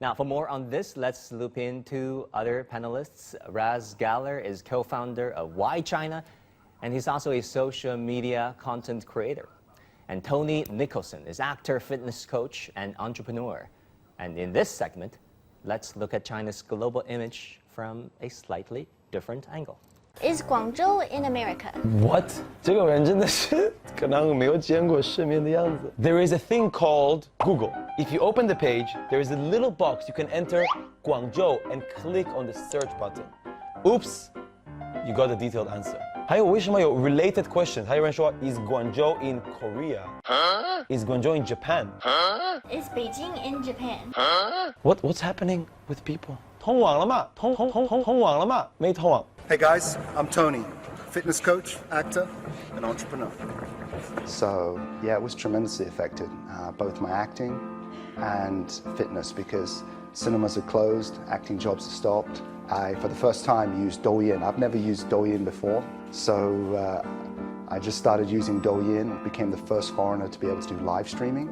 Now, for more on this, let's loop into other panelists. Raz Galler is co-founder of Why China, and he's also a social media content creator. And Tony Nicholson is actor, fitness coach, and entrepreneur. And in this segment, let's look at China's global image from a slightly different angle. Is Guangzhou in America? What? 这个人真的是可能没有见过世面的样子。There is a thing called Google. If you open the page, there is a little box you can enter Guangzhou and click on the search button. Oops, you got the detailed answer. 还有为什么有 related question？ 还有人说 Is Guangzhou in Korea? Is Guangzhou in Japan? Is Beijing in Japan? What's happening with people? 通网了吗？通网了吗？没通网。Hey guys, I'm Tony, fitness coach, actor, and entrepreneur. So yeah, it was tremendously affected, both my acting and fitness, because cinemas are closed, acting jobs are stopped. I, for the first time, used Douyin. I've never used Douyin before, so I just started using Douyin, became the first foreigner to be able to do live streaming.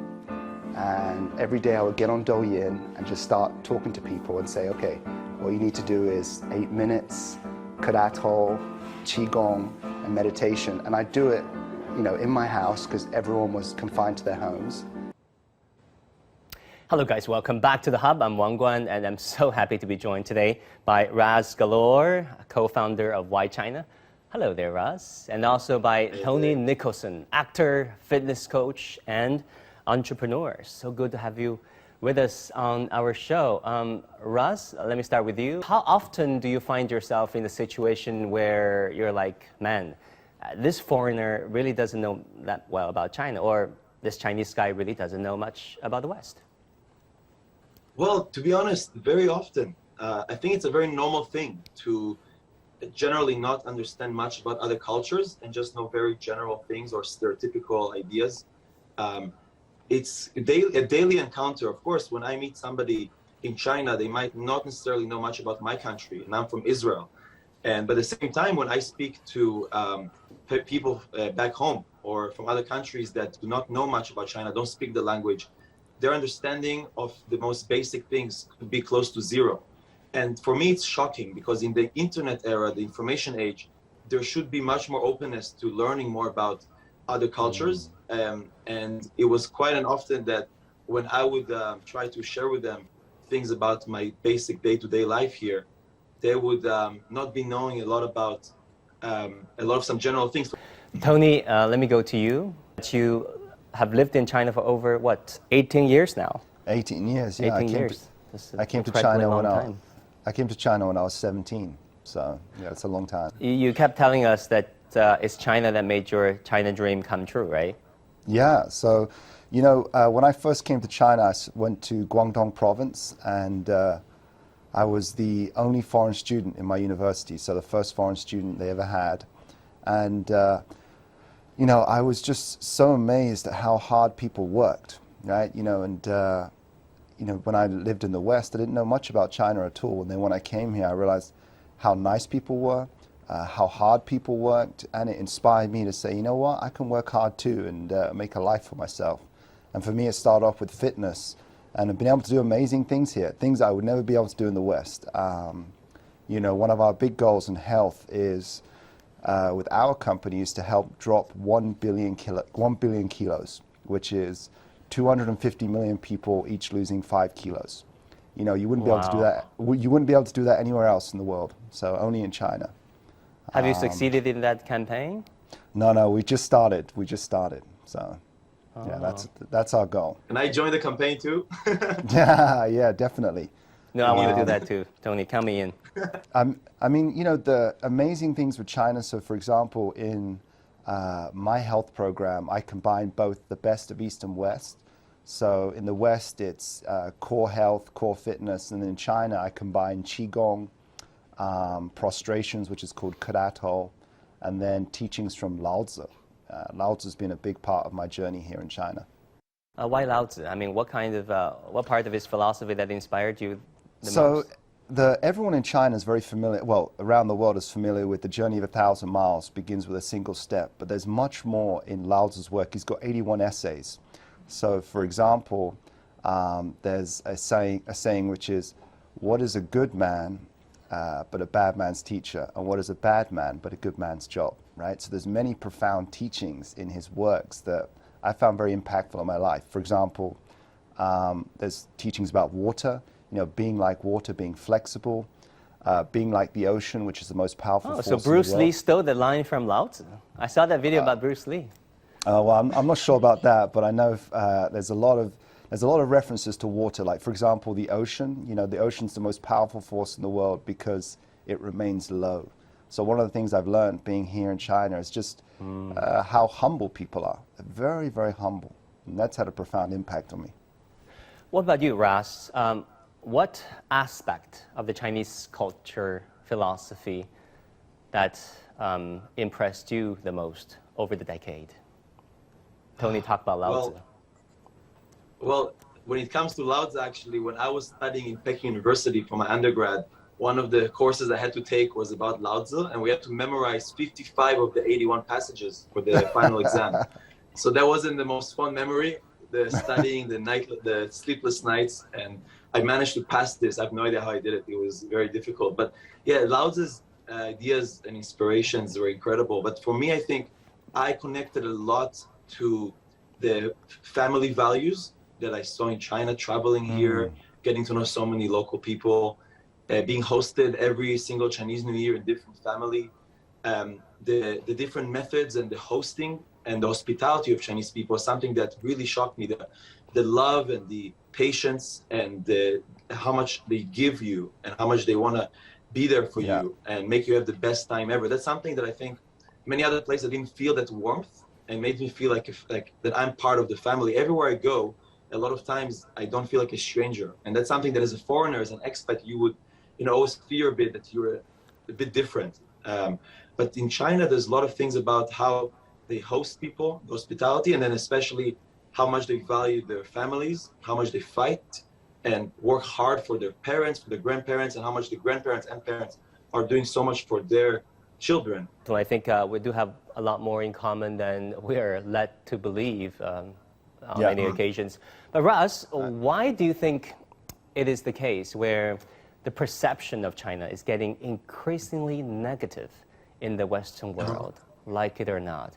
And every day I would get on Douyin and just start talking to people and say, okay, what you need to do is 8 minutes, Karate, Qigong, and meditation. And I do it, in my house because everyone was confined to their homes. Hello guys, welcome back to The Hub. I'm Wang Guan, and I'm so happy to be joined today by Raz Galler, co-founder of Why China. Hello there, Raz. And also by Tony Nicholson, actor, fitness coach, and entrepreneur. So good to have you with us on our show. Raz, let me start with you. How often do you find yourself in a situation where you're like, man, this foreigner really doesn't know that well about China, or this Chinese guy really doesn't know much about the West? Well, to be honest, very often. I think it's a very normal thing to generally not understand much about other cultures and just know very general things or stereotypical ideas. It's a daily encounter. Of course, when I meet somebody in China, they might not necessarily know much about my country, and I'm from Israel. But at the same time, when I speak to people back home or from other countries that do not know much about China, don't speak the language, their understanding of the most basic things could be close to zero. And for me, it's shocking because in the internet era, the information age, there should be much more openness to learning more about other cultures. And it was quite often that when I would try to share with them things about my basic day-to-day life here, they would not be knowing a lot about some general things. Tony, let me go to you. You have lived in China for over, 18 years now? 18 years, yeah. 18 years. I came to China when I was 17. So yeah, it's a long time. You kept telling us that it's China that made your China dream come true, right? Yeah, so, when I first came to China, I went to Guangdong province, and I was the only foreign student in my university, so the first foreign student they ever had. And, I was just so amazed at how hard people worked, right? When I lived in the West, I didn't know much about China at all. And then when I came here, I realized how nice people were, how hard people worked, and it inspired me to say, you know what, I can work hard too and make a life for myself. And for me, it started off with fitness, and I've been able to do amazing things here, things I would never be able to do in the West. One of our big goals in health is, with our company, is to help drop 1 billion kilos, which is 250 million people each losing 5 kilos. You wouldn't be able to do that. You wouldn't be able to do that anywhere else in the world. So only in China. Have you succeeded in that campaign? No, we just started. So yeah, that's our goal. And I joined the campaign too. yeah, definitely. No, I want to do that too. Tony, count me in. The amazing things with China, so for example, in my health program, I combine both the best of East and West. So in the West, it's core health, core fitness, and in China, I combine Qigong, prostrations, which is called Karate, and then teachings from Laozi. Laozi's been a big part of my journey here in China. Why Laozi? I mean, what part of his philosophy that inspired you the most? Everyone in China is very familiar, around the world is familiar with the journey of 1,000 miles, begins with a single step, but there's much more in Laozi's work. He's got 81 essays. So, for example, there's a saying which is, what is a good man but a bad man's teacher, and what is a bad man but a good man's job, right? So there's many profound teachings in his works that I found very impactful in my life. For example, there's teachings about water, being like water, being flexible, being like the ocean, which is the most powerful force so in the Bruce world. Lee stole the line from Laozi. I saw that video about Bruce Lee. Well, I'm not sure about that, but I know there's a lot of references to water. Like, for example, the ocean. The ocean's the most powerful force in the world because it remains low. So one of the things I've learned being here in China is just how humble people are. They're very, very humble. And that's had a profound impact on me. What about you, Ras? What aspect of the Chinese culture, philosophy that impressed you the most over the decade? Tony talked about Laozi. Well, when it comes to Laozi, actually, when I was studying in Peking University for my undergrad, one of the courses I had to take was about Laozi, and we had to memorize 55 of the 81 passages for the final exam. So that wasn't the most fun memory, the studying, the sleepless nights, and I managed to pass this. I have no idea how I did it. It was very difficult. But yeah, Laozi's ideas and inspirations were incredible. But for me, I think I connected a lot to the family values that I saw in China, traveling here, getting to know so many local people, being hosted every single Chinese New Year in different family, the different methods and the hosting and the hospitality of Chinese people is something that really shocked me. The love and the patience and how much they give you and how much they want to be there for you and make you have the best time ever. That's something that I think many other places I didn't feel that warmth, and made me feel like that I'm part of the family. Everywhere I go, a lot of times I don't feel like a stranger, and that's something that as a foreigner, as an expat, you would always fear a bit that you're a bit different. But in China, there's a lot of things about how they host people, the hospitality, and then especially how much they value their families, how much they fight and work hard for their parents, for their grandparents, and how much the grandparents and parents are doing so much for their children. So I think we do have a lot more in common than we are led to believe on many occasions. But Ras, why do you think it is the case where the perception of China is getting increasingly negative in the Western world, like it or not?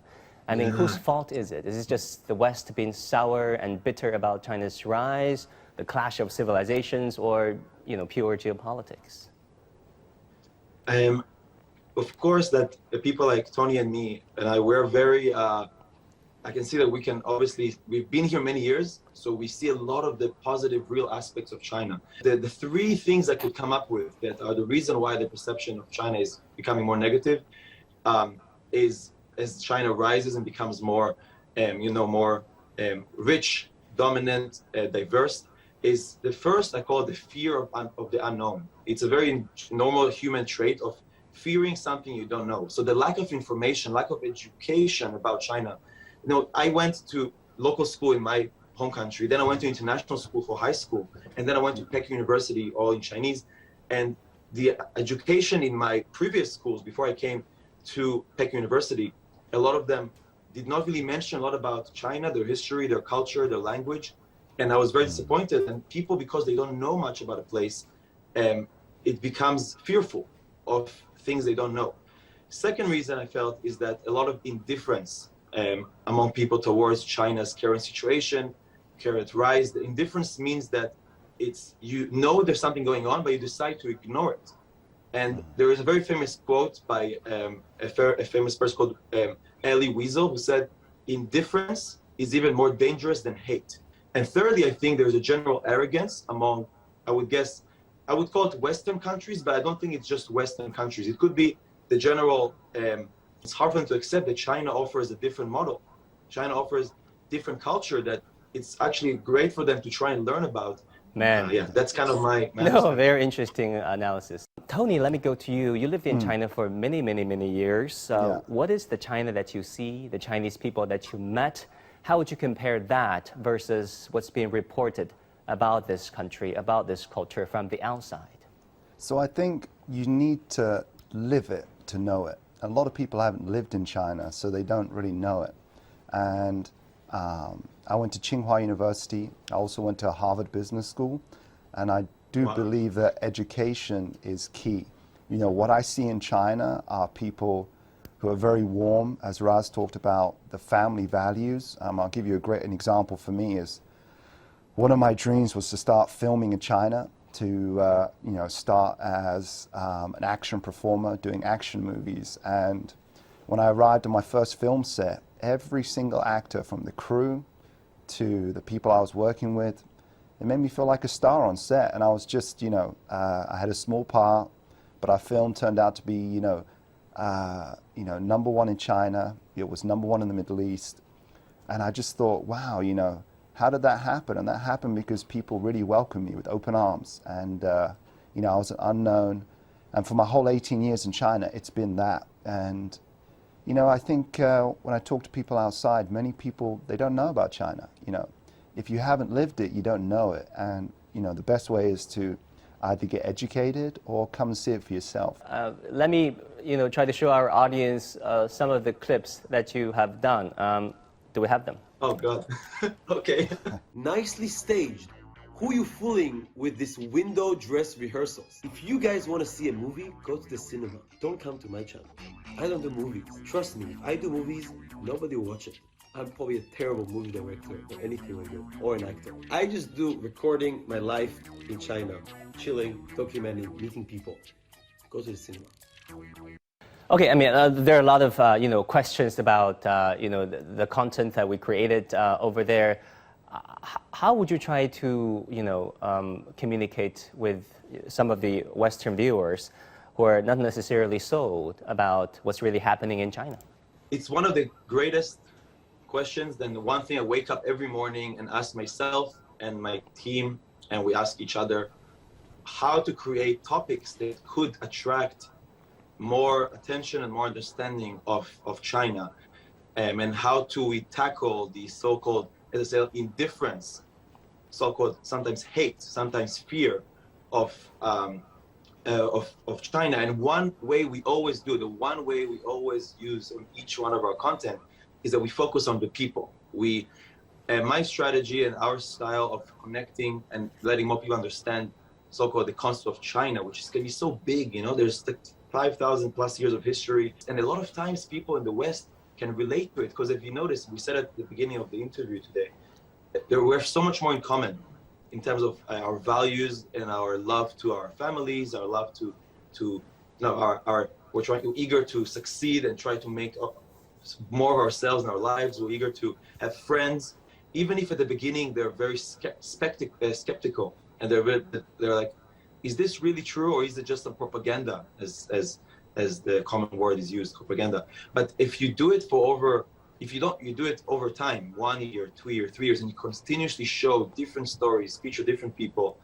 I mean, whose fault is it? Is it just the West being sour and bitter about China's rise, the clash of civilizations, or pure geopolitics? Of course, that people like Tony and me and I, we're very. I can see that we can we've been here many years, so we see a lot of the positive, real aspects of China. The three things I could come up with that are the reason why the perception of China is becoming more negative is as China rises and becomes more, more rich, dominant, diverse. Is the first, I call it the fear of the unknown. It's a very normal human trait of fearing something you don't know. So the lack of information, lack of education about China. I went to local school in my home country, then I went to international school for high school, and then I went to Peking University, all in Chinese. And the education in my previous schools before I came to Peking University, a lot of them did not really mention a lot about China, their history, their culture, their language. And I was very disappointed. And people, because they don't know much about a place, it becomes fearful of things they don't know. Second reason I felt is that a lot of indifference among people towards China's current situation, current rise. The indifference means that it's there's something going on, but you decide to ignore it. And there is a very famous quote by a famous person called Elie Wiesel, who said, indifference is even more dangerous than hate. And thirdly, I think there's a general arrogance among, I would call it Western countries, but I don't think it's just Western countries. It could be the general, it's hard for them to accept that China offers a different model. China offers different culture that it's actually great for them to try and learn about. Man. That's kind of my No, very interesting analysis. Tony, let me go to you. You lived in China for many, many, many years. What is the China that you see, the Chinese people that you met? How would you compare that versus what's being reported about this country, about this culture from the outside? So I think you need to live it to know it. A lot of people haven't lived in China, so they don't really know it. And I went to Tsinghua University. I also went to Harvard Business School. And I do believe that education is key. You know, what I see in China are people who are very warm, as Raz talked about, the family values. I'll give you an example for me is, one of my dreams was to start filming in China, to you know, start as an action performer, doing action movies. And when I arrived on my first film set, every single actor, from the crew to the people I was working with, it made me feel like a star on set. And I was just, you know, I had a small part, but our film turned out to be, you know, #1 in China. It was #1 in the Middle East. And I just thought, wow, you know, how did that happen? And that happened because people really welcomed me with open arms. And, you know, I was an unknown. And for my whole 18 years in China, it's been that. And, you know, I think when I talk to people outside, many people, they don't know about China. You know, if you haven't lived it, you don't know it. And, you know, the best way is to either get educated or come and see it for yourself. Let me, you know, try to show our audience some of the clips that you have done. Do we have them? Oh God. Okay. Nicely staged. Who you fooling with this window dress rehearsals? If you guys want to see a movie, go to the cinema. Don't come to my channel. I don't do movies. Trust me, if I do movies, nobody will watch it. I'm probably a terrible movie director or anything like that, or an actor. I just do recording my life in China, chilling, documenting, meeting people. Go to the cinema. Okay, I mean, there are a lot of you know, questions about you know, the content that we created over there. How would you try to, you know, communicate with some of the Western viewers who are not necessarily sold about what's really happening in China? It's one of the greatest questions. Then the one thing I wake up every morning and ask myself and my team, and we ask each other, how to create topics that could attract more attention and more understanding of China, and how do we tackle the so-called, as I said, indifference, so-called sometimes hate, sometimes fear of China. And one way we always do, the one way we always use on each one of our content, is that we focus on the people. My strategy and our style of connecting and letting more people understand so-called the concept of China, which is going to be so big, you know, there's like 5,000 plus years of history. And a lot of times people in the West can relate to it, because if you notice, we said at the beginning of the interview today, we have so much more in common in terms of our values and our love to our families, our love to you know, we're eager to succeed and try to make more of ourselves in our lives. We're eager to have friends, even if at the beginning they're very skeptical, and they're like, is this really true, or is it just a propaganda, as the common word is used, propaganda? But if you do it you do it over time, 1 year, 2 years, 3 years, and you continuously show different stories, feature different people,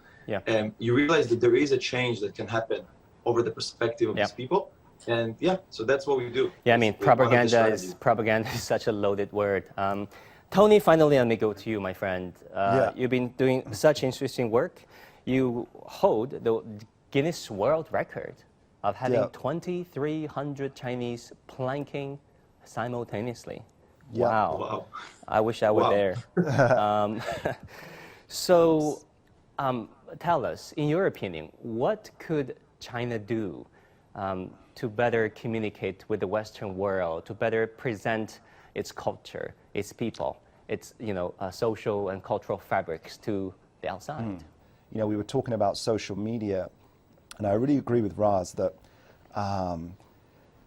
you realize that there is a change that can happen over the perspective of these people. And yeah, so that's what we do. Yeah, I mean, propaganda is such a loaded word. Tony, finally, let me go to you, my friend. You've been doing such interesting work. You hold the Guinness World Record of having 2,300 Chinese planking simultaneously. Wow. I wish I were there. So tell us, in your opinion, what could China do to better communicate with the Western world, to better present its culture, its people, its, you know, social and cultural fabrics to the outside? You know, we were talking about social media, and I really agree with Raz that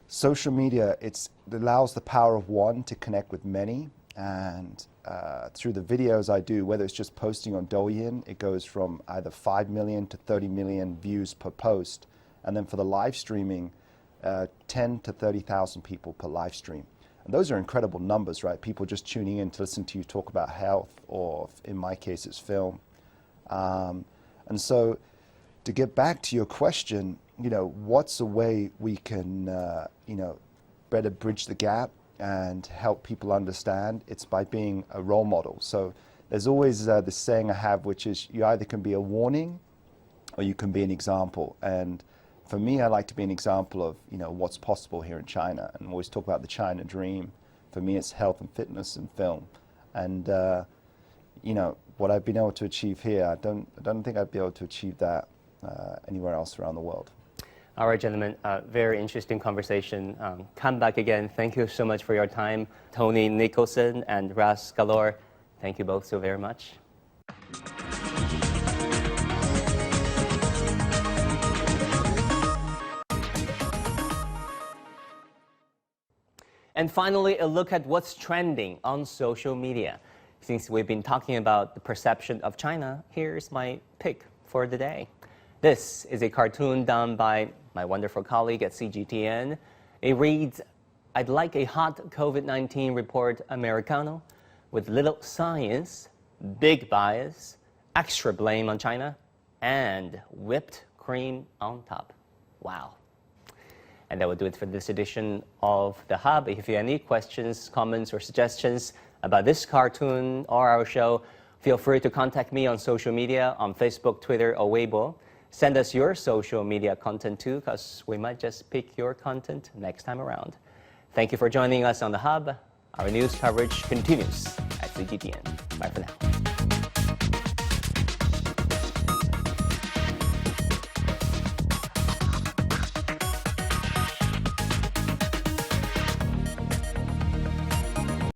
social media, it allows the power of one to connect with many. And through the videos I do, whether it's just posting on Douyin, it goes from either 5 million to 30 million views per post. And then for the live streaming, 10 to 30,000 people per live stream. And those are incredible numbers, right? People just tuning in to listen to you talk about health, or in my case, it's film. And so to get back to your question, you know, what's a way we can, you know, better bridge the gap and help people understand? It's by being a role model. So there's always this saying I have, which is you either can be a warning or you can be an example. And for me, I like to be an example of, you know, what's possible here in China, and always talk about the China dream. For me, it's health and fitness and film. And you know, what I've been able to achieve here, I don't think I'd be able to achieve that anywhere else around the world. All right, gentlemen, very interesting conversation. Come back again. Thank you so much for your time. Tony Nicholson and Raz Galor, thank you both so very much. And finally, a look at what's trending on social media. Since we've been talking about the perception of China, here's my pick for the day. This is a cartoon done by my wonderful colleague at CGTN. It reads, "I'd like a hot COVID-19 report Americano with little science, big bias, extra blame on China, and whipped cream on top." Wow. And that will do it for this edition of The Hub. If you have any questions, comments, or suggestions about this cartoon or our show, feel free to contact me on social media, on Facebook, Twitter, or Weibo. Send us your social media content too, because we might just pick your content next time around. Thank you for joining us on The Hub. Our news coverage continues at CGTN. Bye for now.